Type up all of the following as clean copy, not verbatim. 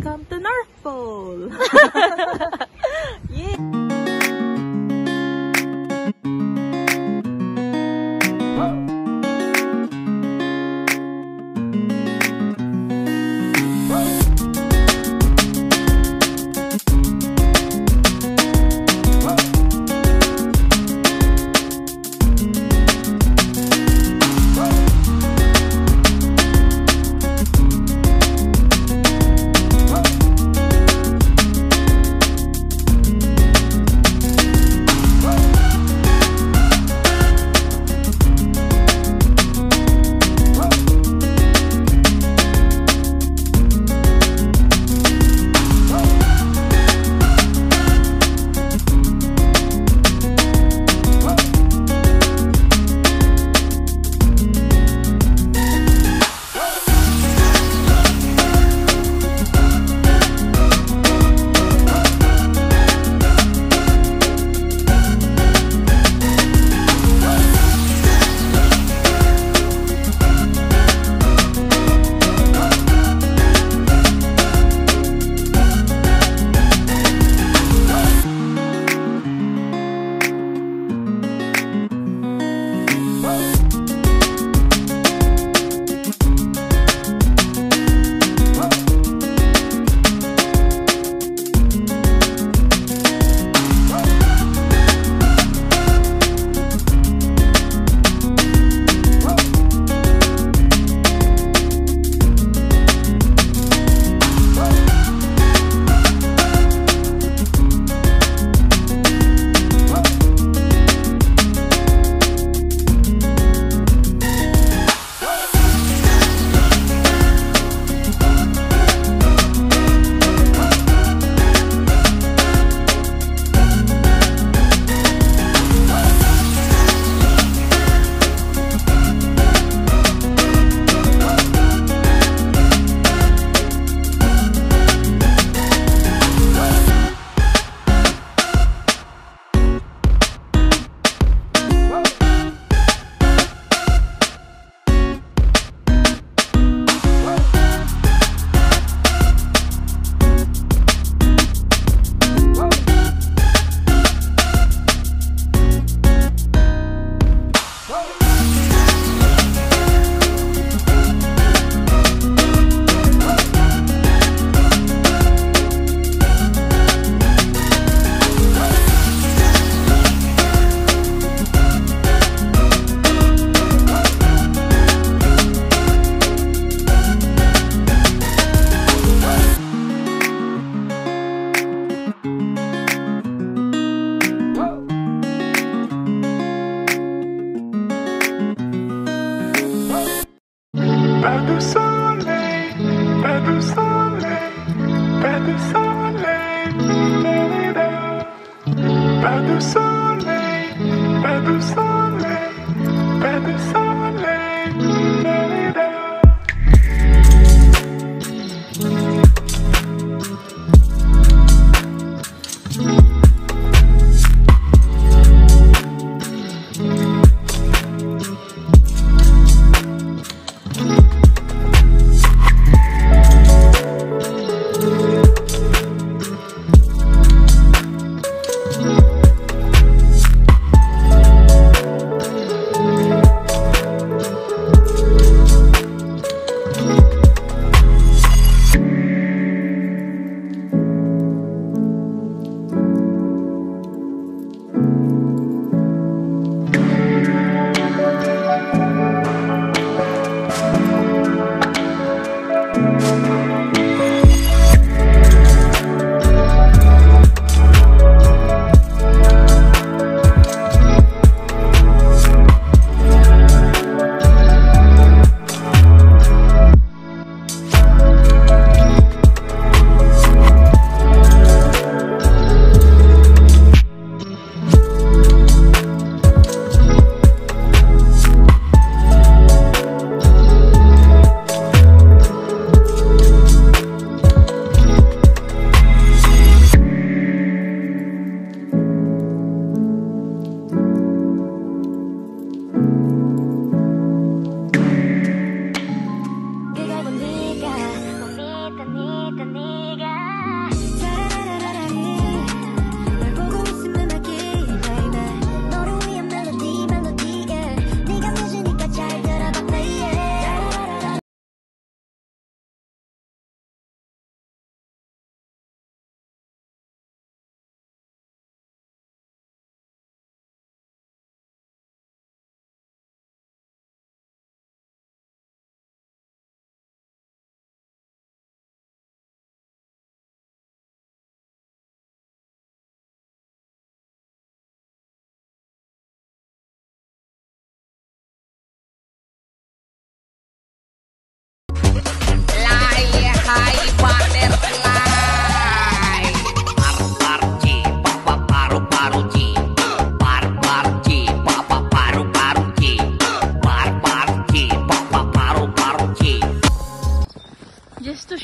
welcome to North Pole! Yeah!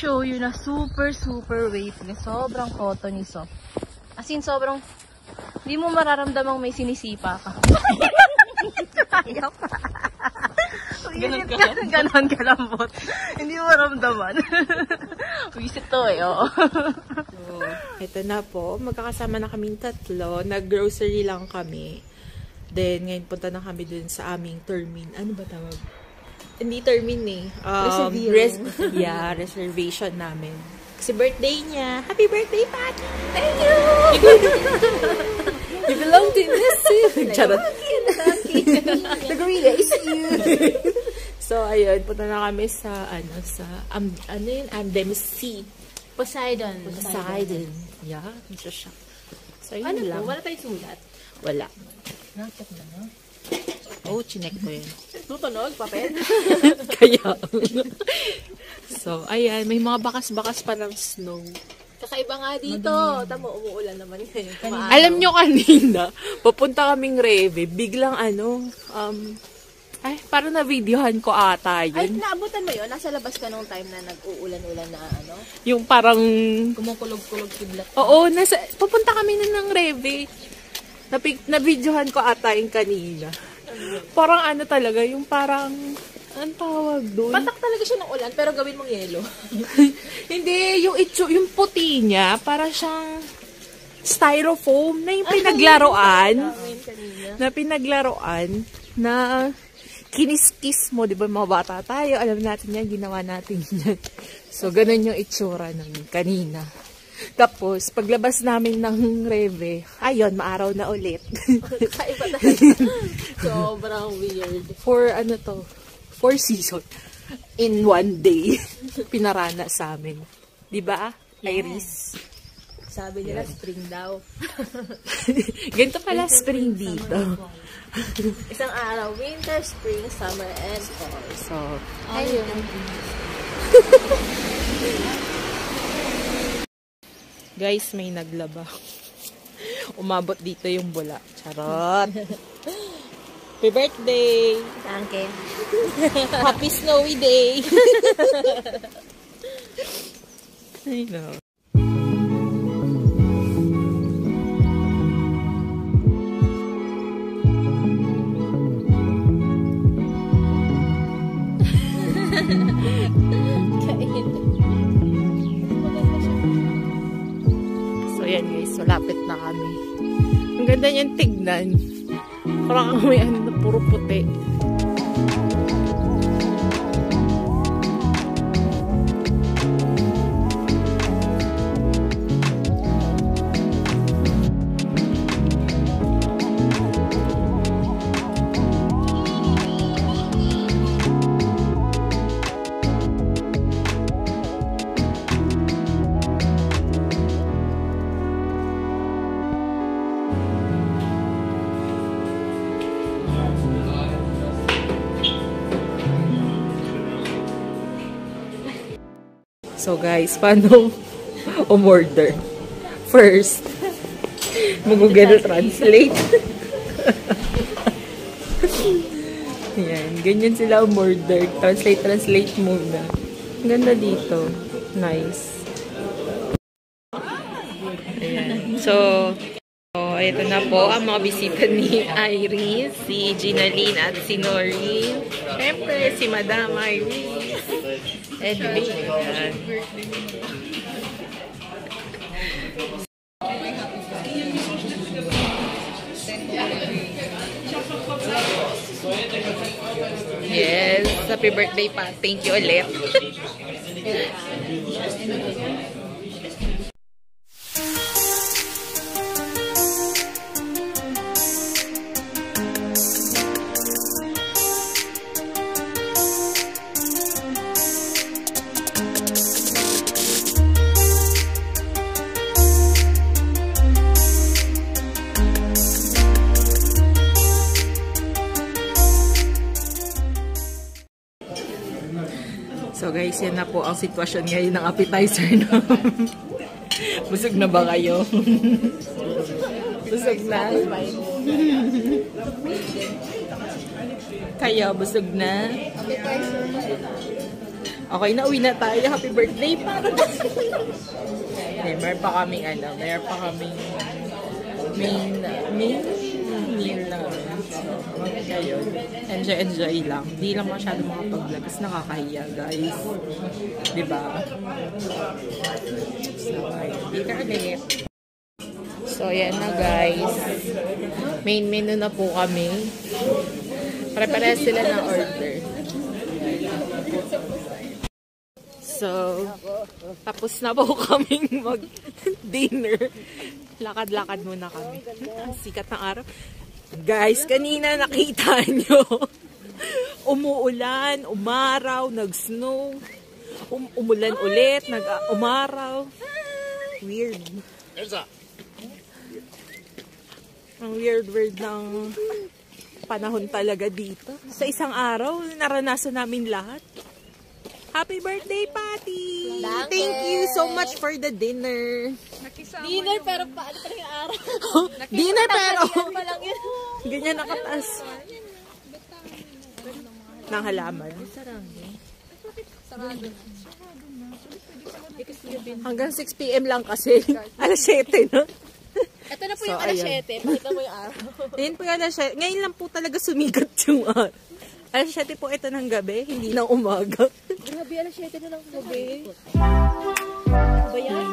show you na super weightless. Sobrang cottony so. As in, sobrang, hindi mo mararamdamang may sinisipa ka. Ayaw pa. Ganon kalambot. Hindi mo maramdaman. Visit to eh, oo. So, ito na po. Magkakasama na kaming tatlo. Nag-grocery lang kami. Then, ngayon punta na kami dun sa aming termin. Ano ba tawag? Hindi termin eh. Reservation namin. Kasi birthday niya. Happy birthday, Patty! Thank you! You belong to this too. Charot. The gorilla is you. So, ayun. Punta na kami sa, Amdem-C. Poseidon. Yeah, Mr. Shop. So, yun lang. Wala tayong sulat? Wala. Nakit na, no? Oh, chinek ko yun. Tutunog, papel? Kaya. So, ayan. May mga bakas-bakas pa ng snow. Kakaiba nga dito. Tamo, umuulan naman ngayon. Alam nyo kanina, papunta kaming Reve, biglang parang na-videohan ko ata yun. Ay, naabutan mo yun? Nasa labas ka nung time na nag-uulan-ulan na ano? Yung parang... Kumukulog-kulog kidlat. Oo, papunta kami na ng Reve. Na-videohan ko ata yung kanina. Parang ano talaga, yung parang... Ang tawag doon? Patak talaga siya ng ulan, pero gawin mong yelo. Hindi, yung puti niya, para siyang styrofoam na yung pinaglaruan. Na kinis-kiss mo, di ba mga bata tayo, alam natin yan, ginawa natin yan. So, ganun yung itsura ng kanina. Tapos, paglabas namin ng Reve, ayun, maaraw na ulit. Kaiba talaga. Sobrang weird. For 4 season in one day pinarana sa amin. 'Di ba? Iris. Sabi nila spring daw. Ganito pala spring dito. Isang araw, winter, spring, summer, and fall. So, ayun. Guys, may naglaba. Umabot dito yung bula. Charot. Happy birthday! Thank you. Happy snowy day! I know. So yan guys, malapit na kami. Ang ganda niyang tignan. Parang may puro puti. So guys, paano umorder? First, mag-Google Translate. Yan, ganyan sila umorder. Translate muna. Ang ganda dito. Nice. Ayan. So, ito na po ang mga bisita ni Iris, si Ginaline at si Noreen. Siyempre, si Madam Iris. And Big. Yes, happy birthday pa. Thank you ulit. So guys, yan na po ang sitwasyon ngayon ng appetizer namin. Busog na ba kayo? Busog na? Kaya, busog na? Okay, nauwi na tayo. Happy birthday pa! Meron pa kaming meron pa kaming main meal namin. So, ayun. Enjoy lang. Di lang masyado makapag-vlog kasi nakakahiya, guys. Diba? So, ayun. Dito ulit. So, ayan na, guys. Main menu na po kami. Pare-pares sila ng order. So, tapos na po kaming mag-dinner. Lakad-lakad muna kami. Ang sikat ng araw. Guys, kanina nakita nyo. Umuulan, umaraw, nag-snow. Umulan ulit, umaraw. Weird. Ang weird ng panahon talaga dito. Sa isang araw, naranasan namin lahat. Happy birthday, Patty! Thank you so much for the dinner. Dinner pero paano pa rin yung araw? Dinner pero Pa lang yun. ganyan nakataas ng halaman. Hanggang 6 p.m. lang kasi. Alas 7, no? Ito na po So, yung alas ayan. 7. Pakita mo yung araw. Ayun po yung alas 7. Ngayon lang po talaga sumigat yung araw. Alas 7 po ito ng gabi, hindi ng umaga. Grabe, alas 7 na lang gabi. Ba yan?